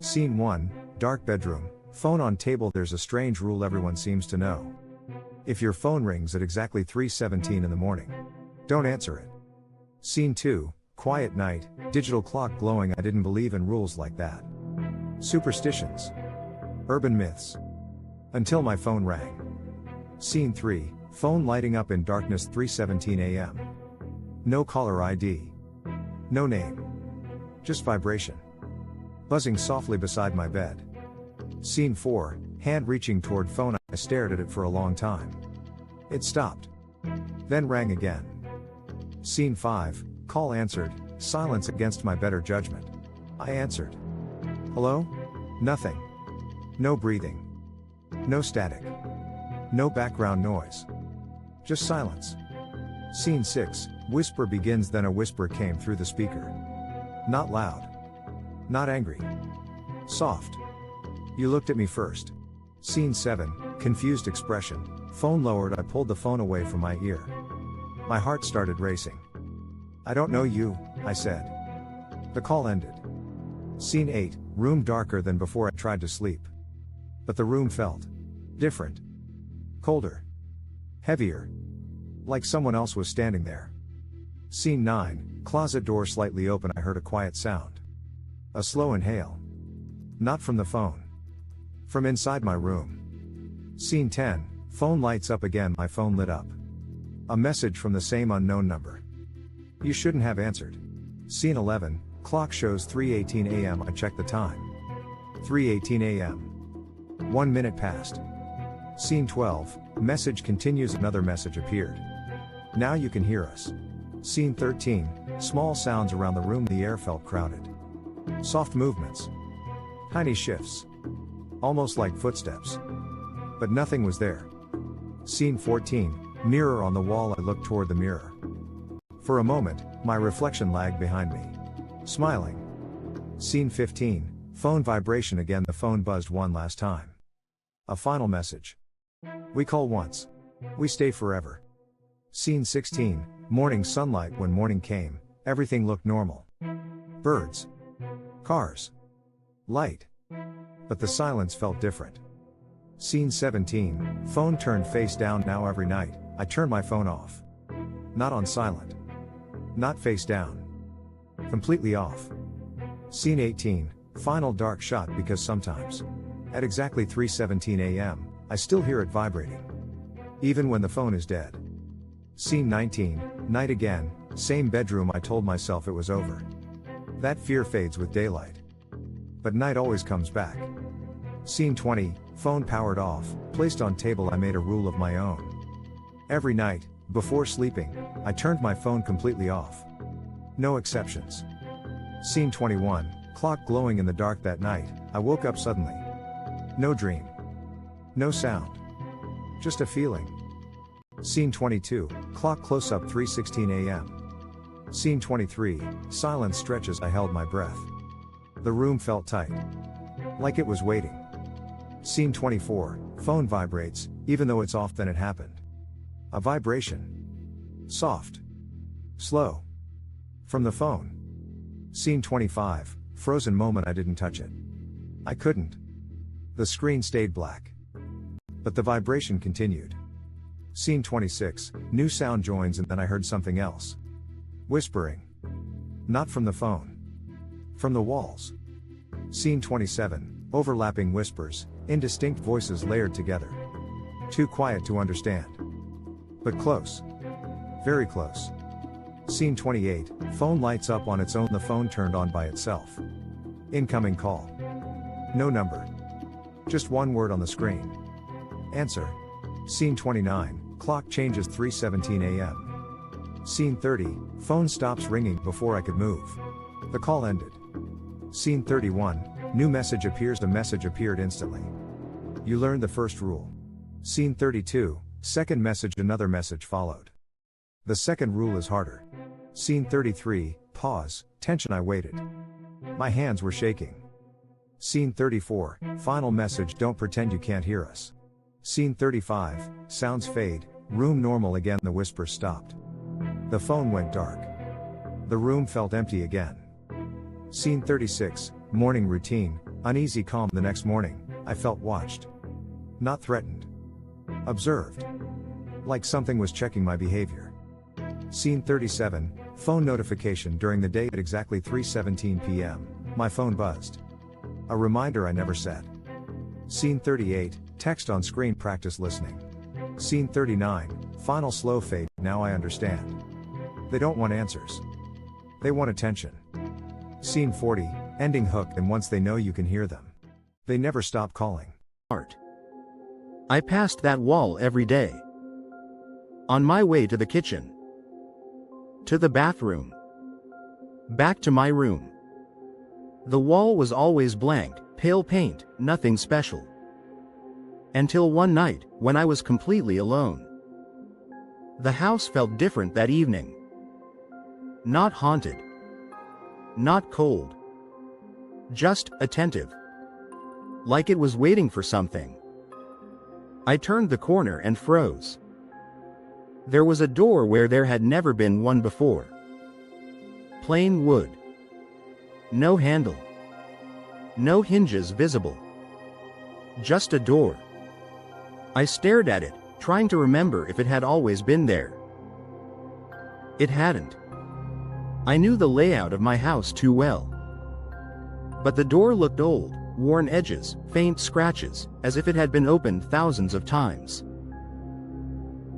Scene 1, dark bedroom, phone on table. There's a strange rule everyone seems to know. If your phone rings at exactly 3:17 in the morning, don't answer it. Scene 2, quiet night, digital clock glowing. I didn't believe in rules like that. Superstitions. Urban myths. Until my phone rang. Scene 3, phone lighting up in darkness. 3:17 a.m. No caller ID. No name. Just vibration. Buzzing softly beside my bed. Scene 4, hand reaching toward phone. I stared at it for a long time. It stopped. Then rang again. Scene 5, call answered, silence against my better judgment. I answered. Hello? Nothing. No breathing. No static. No background noise. Just silence. Scene 6, whisper begins. Then a whisper came through the speaker. Not loud. Not angry. Soft. You looked at me first. Scene 7, confused expression, phone lowered. I pulled the phone away from my ear. My heart started racing. I don't know you, I said. The call ended. Scene 8, room darker than before. I tried to sleep. But the room felt different. Colder. Heavier. Like someone else was standing there. Scene 9, closet door slightly open. I heard a quiet sound. A slow inhale. Not from the phone. From inside my room. Scene 10, phone lights up again. My phone lit up. A message from the same unknown number. You shouldn't have answered. Scene 11, clock shows 3:18 a.m. I checked the time. 3:18 a.m. 1 minute passed. Scene 12, message continues. Another message appeared. Now you can hear us. Scene 13, small sounds around the room. The air felt crowded. Soft movements. Tiny shifts. Almost like footsteps. But nothing was there. Scene 14, mirror on the wall. I looked toward the mirror. For a moment, my reflection lagged behind me. Smiling. Scene 15, phone vibration again. The phone buzzed one last time. A final message. We call once. We stay forever. Scene 16, morning sunlight. When morning came, everything looked normal. Birds. Cars. Light. But the silence felt different. Scene 17, phone turned face down. Now every night, I turn my phone off. Not on silent. Not face down. Completely off. Scene 18, final dark shot. Because sometimes, at exactly 3:17 a.m., I still hear it vibrating. Even when the phone is dead. Scene 19, night again, same bedroom. I told myself it was over. That fear fades with daylight. But night always comes back. Scene 20, phone powered off, placed on table. I made a rule of my own. Every night, before sleeping, I turned my phone completely off. No exceptions. Scene 21, clock glowing in the dark. That night, I woke up suddenly. No dream. No sound. Just a feeling. Scene 22, clock close up. 3:16 a.m. Scene 23, silence stretches. I held my breath. The room felt tight. Like it was waiting. Scene 24, phone vibrates, even though it's off. Then it happened. A vibration. Soft. Slow. From the phone. Scene 25, frozen moment. I didn't touch it. I couldn't. The screen stayed black. But the vibration continued. Scene 26, new sound joins, and then I heard something else. Whispering. Not from the phone. From the walls. Scene 27, overlapping whispers, indistinct voices layered together. Too quiet to understand. But close. Very close. Scene 28, phone lights up on its own. The phone turned on by itself. Incoming call. No number. Just one word on the screen. Answer. Scene 29, clock changes. 3:17 a.m. Scene 30, phone stops ringing. Before I could move, the call ended. Scene 31, new message appears. The message appeared instantly. You learned the first rule. Scene 32, second message. Another message followed. The second rule is harder. Scene 33, pause, tension. I waited. My hands were shaking. Scene 34, final message. Don't pretend you can't hear us. Scene 35, sounds fade, room normal again. The whisper stopped. The phone went dark. The room felt empty again. Scene 36, morning routine, Uneasy calm the next morning, I felt watched. Not threatened. Observed. Like something was checking my behavior. Scene 37, phone notification during the day at exactly 3:17 p.m. My phone buzzed. A reminder I never set. Scene 38, text on screen practice listening. Scene 39, final slow fade, now I understand. They don't want answers. They want attention. Scene 40, ending hook, and once they know you can hear them. They never stop calling. I passed that wall every day. On my way to the kitchen. To the bathroom. Back to my room. The wall was always blank, pale paint, nothing special. Until one night, when I was completely alone. The house felt different that evening. Not haunted. Not cold. Just attentive. Like it was waiting for something. I turned the corner and froze. There was a door where there had never been one before. Plain wood. No handle. No hinges visible. Just a door. I stared at it, trying to remember if it had always been there. It hadn't. I knew the layout of my house too well. But the door looked old, worn edges, faint scratches, as if it had been opened thousands of times.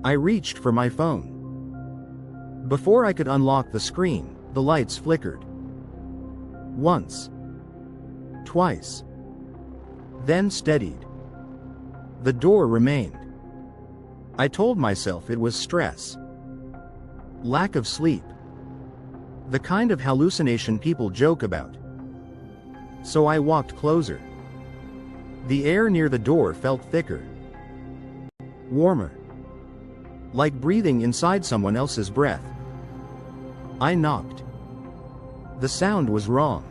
I reached for my phone. Before I could unlock the screen, the lights flickered. Once. Twice. Then steadied. The door remained. I told myself it was stress. Lack of sleep. The kind of hallucination people joke about. So I walked closer. The air near the door felt thicker. Warmer. Like breathing inside someone else's breath. I knocked. The sound was wrong.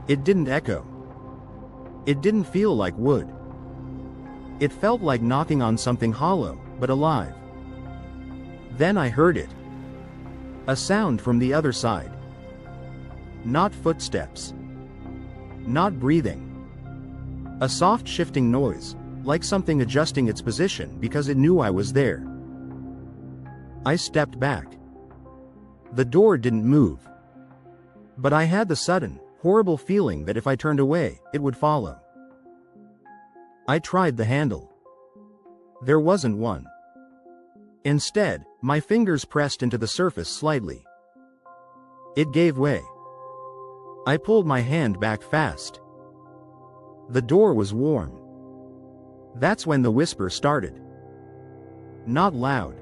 It didn't echo. It didn't feel like wood. It felt like knocking on something hollow, but alive. Then I heard it. A sound from the other side. Not footsteps. Not breathing. A soft shifting noise, like something adjusting its position because it knew I was there. I stepped back. The door didn't move. But I had the sudden, horrible feeling that if I turned away, it would follow. I tried the handle. There wasn't one. Instead, my fingers pressed into the surface slightly. It gave way. I pulled my hand back fast. The door was warm. That's when the whisper started. Not loud.